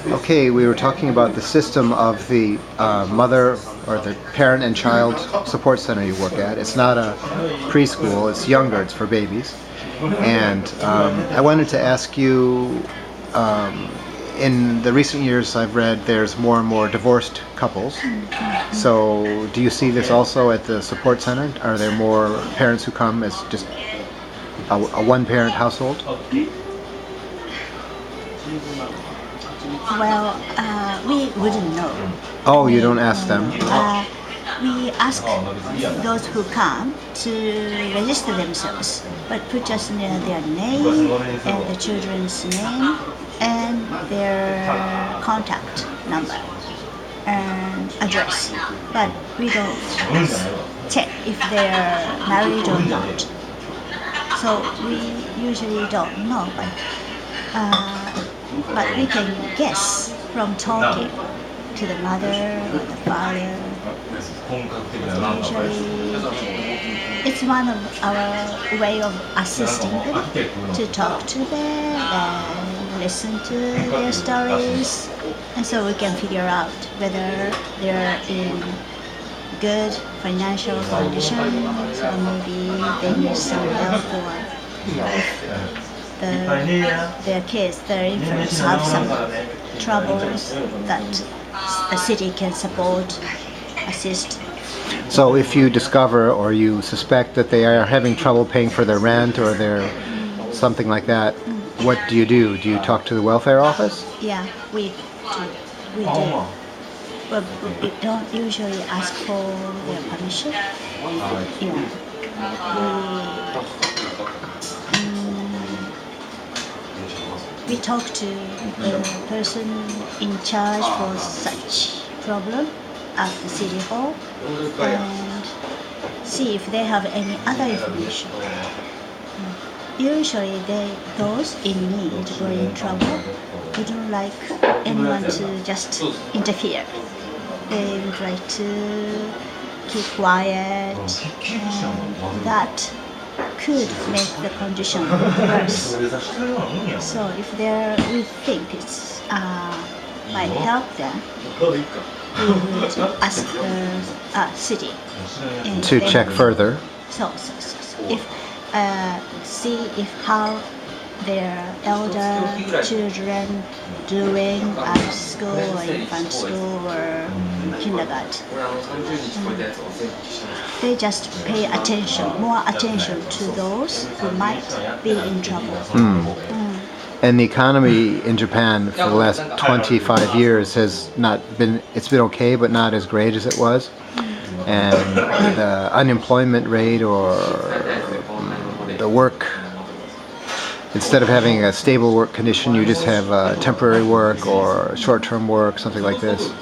Okay, we were talking about the system of the mother or the parent and child support center you work at. It's not a preschool, it's younger, it's for babies. And I wanted to ask you, in the recent years I've read there's more and more divorced couples. So do you see this also at the support center? Are there more parents who come as just a one-parent household? Well, we wouldn't know. Oh, you don't ask them? We ask those who come to register themselves, but put just their name and the children's name and their contact number and address. But we don't check if they're married or not. So we usually don't know, but we can guess from talking to the mother or the father. Usually, it's one of our way of assisting them to talk to them and listen to their stories, and so we can figure out whether they're in good financial conditions or maybe they need some help, or if their kids, their infants have some troubles that the city can support, assist. So if you discover or you suspect that they are having trouble paying for their rent or their something like that, what do? Do you talk to the welfare office? Yeah, we do. But we don't usually ask for their permission. We talk to the person in charge for such problem at the city hall and see if they have any other information. Usually those in need or in trouble wouldn't like anyone to just interfere. They would like to keep quiet, and that could make the condition worse. So if we think it's might help them, we would ask the city to check further. So if see if how their elder children doing at school or infant school or kindergarten. They just pay more attention to those who might be in trouble. And the economy in Japan for the last 25 years has it's been okay, but not as great as it was. And the unemployment rate or the work, instead of having a stable work condition, you just have temporary work or short-term work, something like this.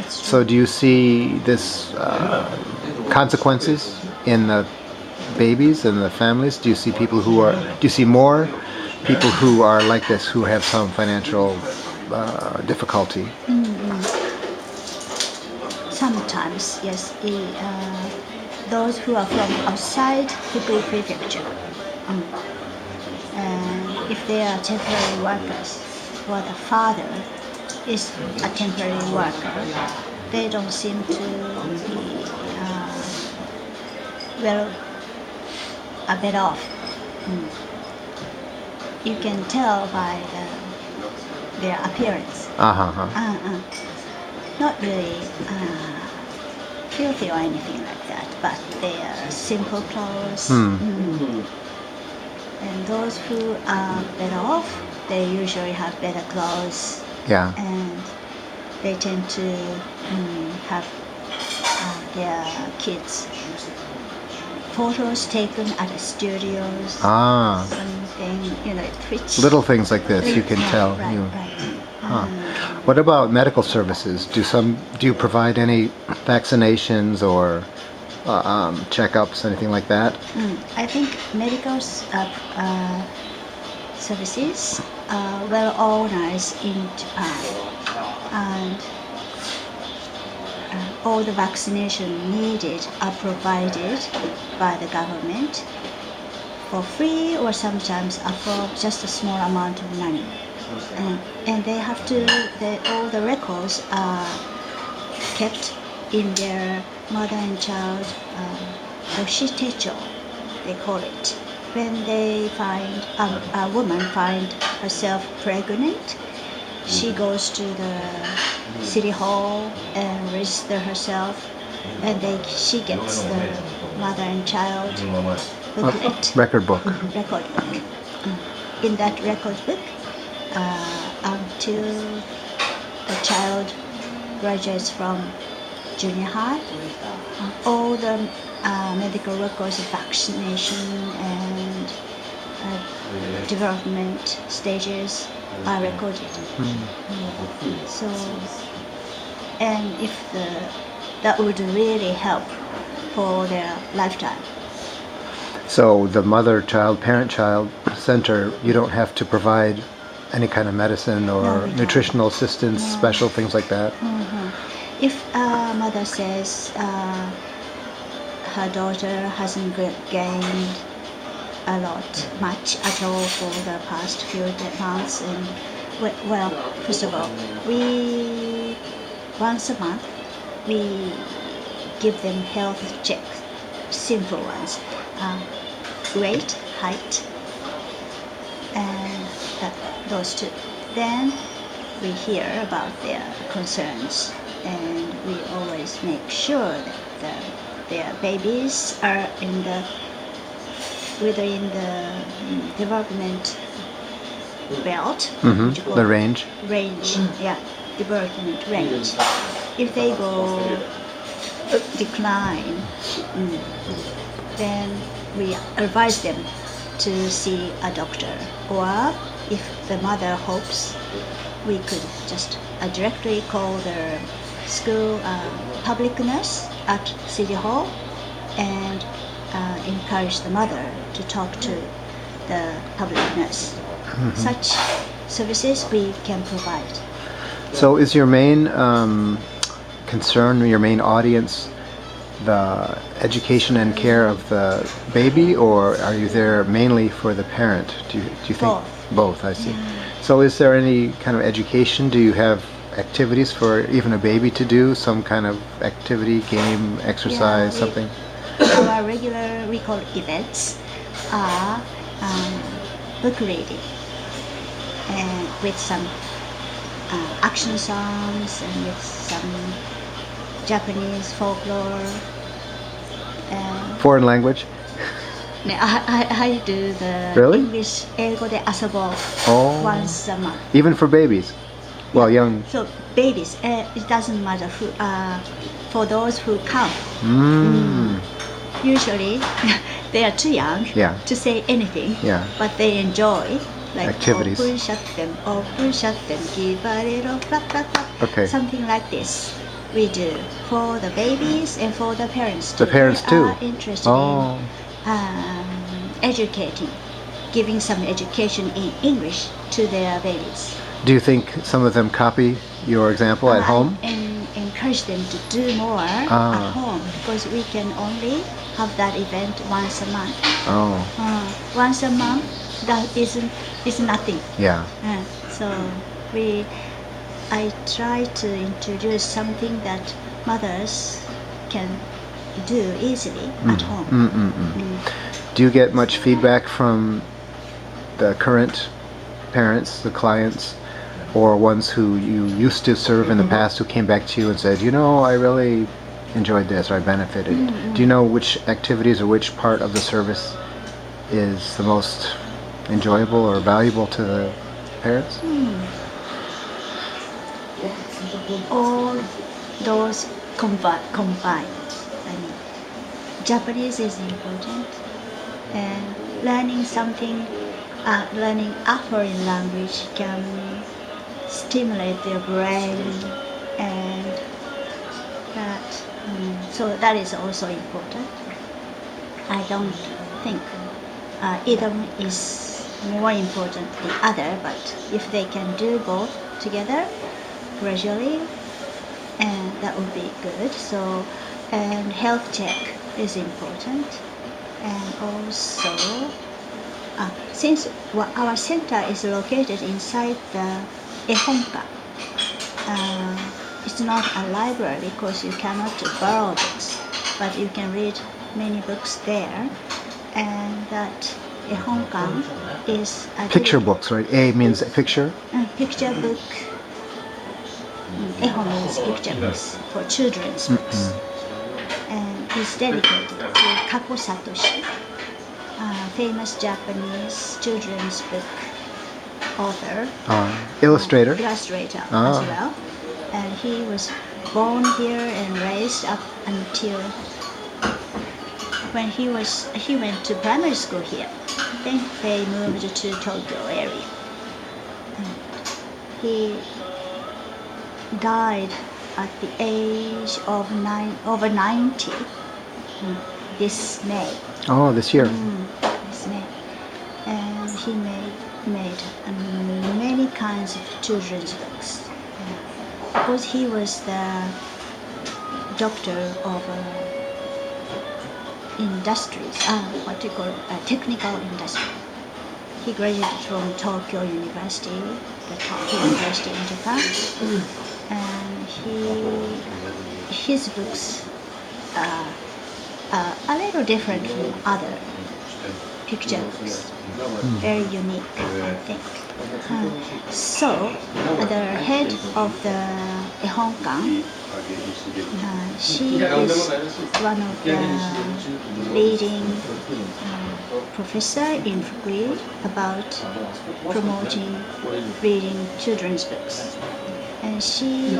So do you see this consequences in the babies and the families? Do you see more people who are like this, who have some financial difficulty? Sometimes, yes. Those who are from outside Fukui Prefecture, and if they are temporary workers, or the father is a temporary worker, they don't seem to be better off. You can tell by their appearance. Not really filthy or anything like that, but they are simple clothes. And those who are better off, they usually have better clothes. Yeah. And they tend to have their kids' photos taken at the studios. Something, which little things like this you can tell. What about medical services? Do you provide any vaccinations or checkups, anything like that? I think medical services are well organized in Japan, and all the vaccination needed are provided by the government for free, or sometimes for just a small amount of money. and they have to. All the records are kept in their mother and child yoshitecho, they call it. When they find a woman find herself pregnant, she goes to the city hall and register herself, and she gets the mother and child booklet, Record book. record book. In that record book, until the child graduates from junior high, all the medical records of vaccination and development stages are recorded. So, and if that would really help for their lifetime. So the mother-child, parent-child center, you don't have to provide any kind of medicine or No, we don't. nutritional assistance, No. special things like that. If a mother says her daughter hasn't gained a lot, much at all for the past few months, and well, first of all, once a month we give them health checks, simple ones, weight, height, and those two. Then we hear about their concerns, and we always make sure that their babies are within the development belt, what you call The it? range. Range, yeah, development range. If they go decline, then we advise them to see a doctor, or if the mother hopes, we could just directly call the school public nurse at City Hall and encourage the mother to talk to the public nurse. Such services we can provide. So is your main concern, your main audience, the education and care of the baby, or are you there mainly for the parent? Do you think both? I see. So is there any kind of education? Do you have activities for even a baby to do? Some kind of activity, game, exercise, something? Our regular, we call events, are book reading, and with some action songs and with some Japanese folklore. Foreign language? I do the Really? English 英語で遊ぼう once a month. Even for babies? Well, young. So babies, it doesn't matter who. For those who come, usually they are too young to say anything, but they enjoy like activities. Open, shut them, give a little flap, flap, flap. Something like this we do for the babies and for the parents too. The parents they too. Are interested in educating, giving some education in English to their babies. Do you think some of them copy your example at home? And encourage them to do more at home, because we can only have that event once a month. Once a month, that is nothing. Yeah. So I try to introduce something that mothers can do easily at home. Do you get much feedback from the current parents, the clients, or ones who you used to serve in the past who came back to you and said, I really enjoyed this, or I benefited? Do you know which activities or which part of the service is the most enjoyable or valuable to the parents? All those combined. Japanese is important, and learning a foreign language can stimulate their brain, and that. So that is also important. I don't think either is more important than the other, but if they can do both together gradually, and that would be good. So, and health check is important, and also Since our center is located inside the ehonka, it's not a library because you cannot borrow books, but you can read many books there. And that ehonkan is a Picture books, right? A means picture. Picture book. Ehon means picture books for children's books, and it's dedicated to Kako Satoshi, famous Japanese children's book author, Illustrator. illustrator as well. And he was born here and raised up until when he went to primary school here. Then they moved to Tokyo area. And he died at the age of over 90 this May. Oh, this year. This May. And he made many kinds of children's books. Because he was the doctor of industries, what do you call it, technical industry. He graduated from Tokyo University, the Tokyo University in Japan, and his books are a little different from other picture books. Very unique, I think. So, the head of the ehonkan, she is one of the leading professor in Fukui about promoting reading children's books. And she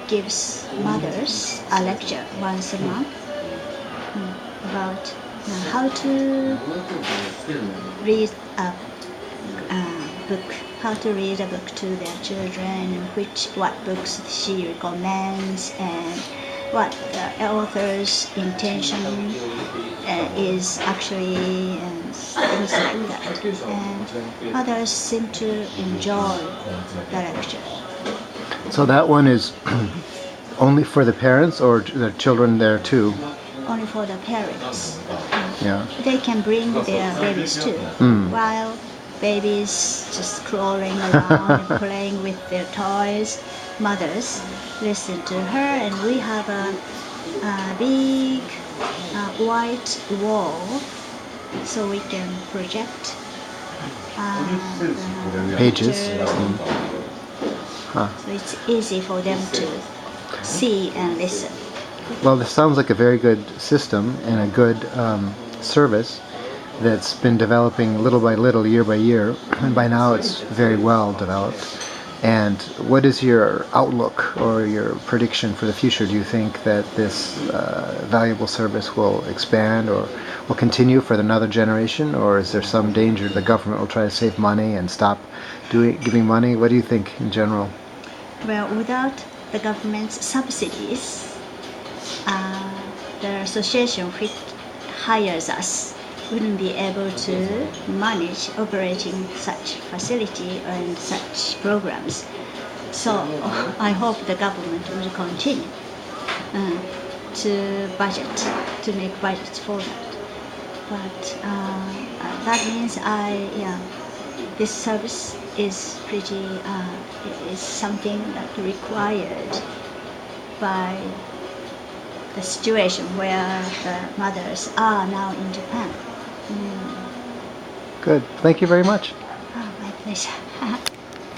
gives mothers a lecture once a month about how to read a book, how to read a book to their children, what books she recommends, and what the author's intention is actually, and things like that. And others seem to enjoy the lecture. So that one is only for the parents, or the children there too? Only for the parents. Yeah. They can bring their babies too, while babies just crawling around and playing with their toys. Mothers listen to her, and we have a big white wall, so we can project the Pages. pictures. So it's easy for them to see and listen. Well, this sounds like a very good system and a good service that's been developing little by little, year by year, and by now it's very well developed. And what is your outlook or your prediction for the future? Do you think that this valuable service will expand or will continue for another generation, or is there some danger the government will try to save money and stop giving money? What do you think in general? Well, without the government's subsidies, the association which hires us wouldn't be able to manage operating such facility and such programs. So I hope the government will continue to make budgets for that. But that means this service is is something that required by the situation where the mothers are now in Japan. Good. Thank you very much. Oh, my pleasure.